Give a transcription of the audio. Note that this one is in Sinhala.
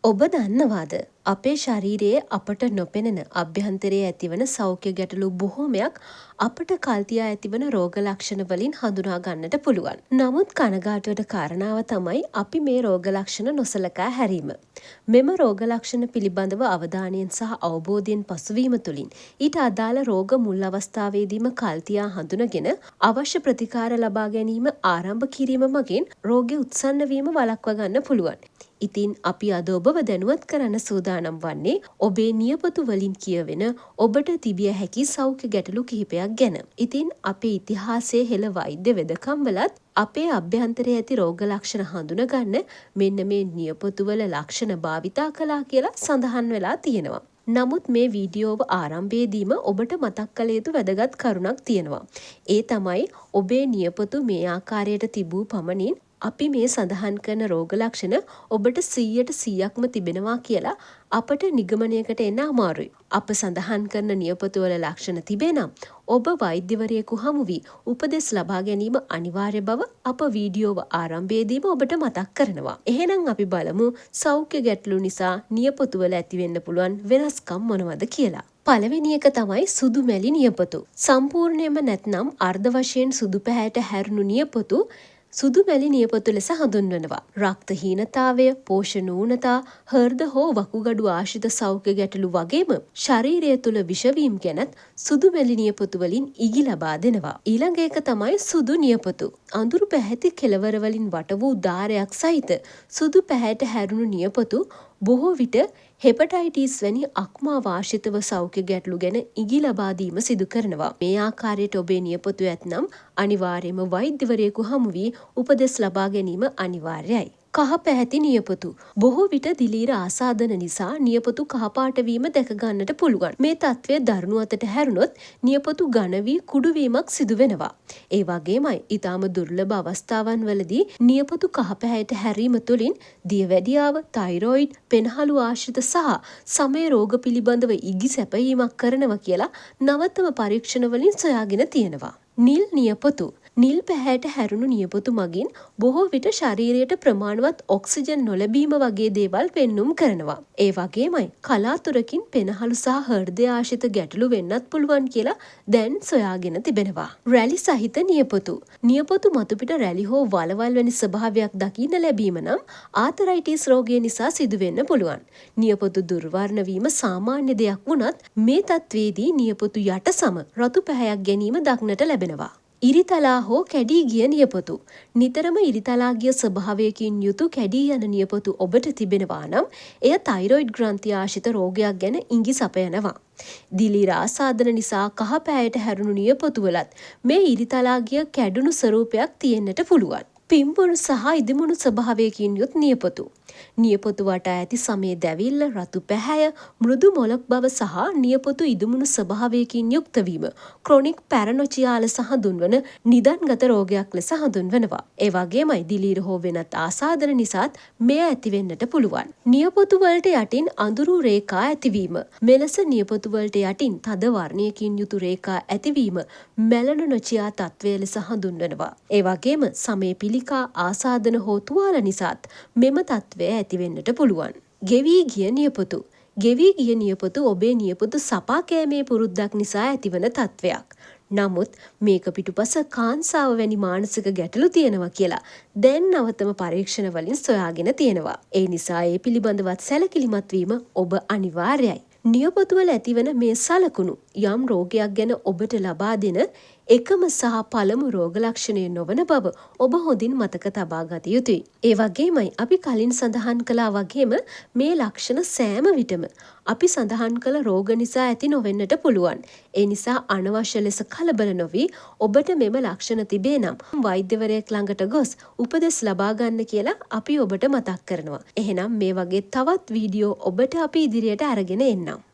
ඔබ දන්නවාද අපේ ශරීරයේ අපට නොපෙනෙන අභ්‍යන්තරයේ ඇතිවන සෞඛ්‍ය ගැටලු බොහෝමයක් අපට කල්තියා ඇතිවන රෝග ලක්ෂණ වලින් හඳුනා ගන්නට පුළුවන්. නමුත් කනගාටුවට කාරණාව තමයි අපි මේ රෝග ලක්ෂණ නොසලකා හැරීම. මෙම රෝග ලක්ෂණ පිළිබඳව අවධානයෙන් සහ අවබෝධයෙන් පසුවීම තුළින් ඊට අදාළ රෝග මුල් අවස්ථාවේදීම කල්තියා හඳුනගෙන අවශ්‍ය ප්‍රතිකාර ලබා ගැනීම ආරම්භ කිරීම මගින් රෝගය උත්සන්න වීම වළක්වා ගන්න පුළුවන්. ඉතින් අපි අද ඔබව දැනුවත් කරන්න සූදානම් වන්නේ ඔබේ නියපොතු වලින් කියවෙන ඔබට තිබිය හැකි සෞඛ්‍ය ගැටලු කිහිපයක් ගැන. ඉතින් අපේ ඉතිහාසයේ හෙළ වෛද්‍ය වෙදකම් වලත් අපේ අභ්‍යන්තරයේ ඇති රෝග ලක්ෂණ හඳුනගන්න මෙන්න මේ නියපොතු වල ලක්ෂණ භාවිතා කළා කියලා සඳහන් වෙලා තියෙනවා. නමුත් මේ වීඩියෝව ආරම්භයේදීම ඔබට මතක් කළ යුතු වැදගත් කරුණක් තියෙනවා. ඒ තමයි ඔබේ නියපොතු මේ ආකාරයට තිබූ පමණින් අපි මේ සඳහන් කරන රෝග ලක්ෂණ ඔබට 100%ක්ම තිබෙනවා කියලා අපට නිගමනයකට එන්න අමාරුයි. අප සඳහන් කරන නියපොතු වල ලක්ෂණ තිබෙනම් ඔබ වෛද්‍යවරයෙකු හමු වී උපදෙස් ලබා ගැනීම අනිවාර්ය බව අප වීඩියෝව ආරම්භයේදීම ඔබට මතක් කරනවා. එහෙනම් අපි බලමු සෞඛ්‍ය ගැටලු නිසා නියපොතු වල ඇතිවෙන්න පුළුවන් වෙනස්කම් මොනවද කියලා. පළවෙනි එක තමයි සුදු මැලි නියපොතු. සම්පූර්ණයෙන්ම නැත්නම් අර්ධ වශයෙන් සුදු පැහැයට හැරුණු නියපොතු සුදු මැලි නියපොතු ලෙස හඳුන්වනවා. රක්තහීනතාවය, පෝෂණ ඌනතා, හෘද හෝ වකුගඩු ආශ්‍රිත සෞඛ්‍ය ගැටලු වගේම ශරීරය තුළ විෂවීම් ගැනත් සුදු මැලි නියපොතු වලින් ඉගි ලබා දෙනවා. ඊළඟ එක තමයි සුදු නියපොතු. අඳුරු පැහැති කෙළවර වලින් වට වූ දාරයක් සහිත සුදු පැහැයට හැරුණු නියපොතු බොහෝ විට හෙපටයිටිස් වැනි අක්මා වාර්ෂිතව සෞඛ්‍ය ගැටලු ගැන ඉගි ලබා දීම සිදු කරනවා. මේ ආකාරයට ඔබේ නියපොතු ඇතනම් අනිවාර්යයෙන්ම වෛද්‍යවරයෙකු හමු වී උපදෙස් ලබා ගැනීම අනිවාර්යයි. කහ පැහැති නියපොතු. බොහෝ විට දිලීර ආසාදන නිසා නියපොතු කහපාට වීම දැක ගන්නට පුළුවන්. මේ තත්ත්වය දරුණු අතට හැරුණොත් නියපොතු ඝන වී කුඩු වීමක් සිදු වෙනවා. ඒ වගේමයි ඊටාම දුර්ලභ අවස්ථාවන් වලදී නියපොතු කහ පැහැයට හැරීම තුළින් දියවැඩියාව, තයිරොයිඩ්, පෙනහළු ආශ්‍රිත සහ සමය රෝග පිළිබඳව ඉගි සැපයීමක් කරනවා කියලා නවතම පරීක්ෂණ වලින් සොයාගෙන තියෙනවා. නිල් නියපොතු. නිල් පැහැයට හැරුණු නියපොතු මගින් බොහෝ විට ශරීරයට ප්‍රමාණවත් ඔක්සිජන් නොලැබීම වගේ දේවල් පෙන්눔 කරනවා. ඒ වගේමයි කලාතුරකින් පෙනහළු සහ හෘදය ආශ්‍රිත ගැටලු වෙන්නත් පුළුවන් කියලා දැන් සොයාගෙන තිබෙනවා. රැලි සහිත නියපොතු. නියපොතු මතුපිට රැලි හෝ වලවල් වැනි ස්වභාවයක් දකින්න ලැබීම නම් ආතරයිටිස් රෝගය නිසා සිදුවෙන්න පුළුවන්. නියපොතු දුර්වර්ණ වීම සාමාන්‍ය දෙයක් වුණත් මේ තත්ත්වයේදී නියපොතු යට සම රතු පැහැයක් ගැනීම දක්නට ලැබෙනවා. ඉරිතලා හෝ කැඩී ගිය නියපොතු. නිතරම ඉරිතලා ගිය ස්වභාවයකින් යුතු කැඩී යන නියපොතු ඔබට තිබෙනවා නම් එය තයිරොයිඩ් ග්‍රන්ථි ආශ්‍රිත රෝගයක් ගැන ඉඟි සපයනවා. දිලීර ආසාදන නිසා කහ පැහැයට හැරුණු නියපොතු වලත් මේ ඉරිතලා ගිය කැඩුණු ස්වරූපයක් තියෙන්නට පුළුවන්. පිම්බුණු සහ ඉදිමුණු ස්වභාවයකින් යුත් නියපොතු. නියපොතු වටා ඇති සමේ දැවිල්ල, රතු පැහැය, මෘදු මොලක් බව සහ නියපොතු ඉදිමුණු ස්වභාවයකින් යුක්ත වීම ක්‍රොනික් පැරනොචියා ලෙස හඳුන්වන නිදන්ගත රෝගයක් ලෙස හඳුන්වනවා. ඒ වගේමයි දිලීර හෝ වෙනත් ආසාදන නිසාත් මෙය ඇතිවෙන්නට පුළුවන්. නියපොතු වලට යටින් අඳුරු රේඛා ඇතිවීම. මෙලෙස නියපොතු වලට යටින් තද වර්ණයකින් යුතු රේඛා ඇතිවීම මෙලනොචියා තත්වය ලෙස හඳුන්වනවා. ඒ වගේම සමේ පිළිකා ආසාදන හෝ තුවාල නිසාත් මෙම තත්වය ඇතිවෙන්නට පුළුවන්. ගෙවී ගිය නියපොතු. ගෙවී ගිය නියපොතු ඔබේ නියපොතු සපා කෑමේ පුරුද්දක් නිසා ඇතිවන තත්වයක්. නමුත් මේක පිටුපස කාන්සාව වැනි මානසික ගැටලු තියෙනවා කියලා දැන් නවතම පරීක්ෂණ වලින් සොයාගෙන තියෙනවා. ඒ නිසා ඒ පිළිබඳවත් සැලකිලිමත් වීම ඔබ අනිවාර්යයි. නියපොතු වල ඇතිවන මේ සලකුණු යම් රෝගයක් ගැන ඔබට ලබා දෙන එකම සහ පළමු රෝග ලක්ෂණය නොවන බව ඔබ හොඳින් මතක තබා ගත යුතුයි. ඒ වගේමයි අපි කලින් සඳහන් කළා වගේම මේ ලක්ෂණ සෑම විටම අපි සඳහන් කළ රෝග නිසා ඇති නොවෙන්නට පුළුවන්. ඒ නිසා අනවශ්‍ය ලෙස කලබල නොවි ඔබට මෙම ලක්ෂණ තිබේ නම් වෛද්‍යවරයෙක් ළඟට ගොස් උපදෙස් ලබා ගන්න කියලා අපි ඔබට මතක් කරනවා. එහෙනම් මේ වගේ තවත් වීඩියෝ ඔබට අපි ඉදිරියට අරගෙන එන්නම්.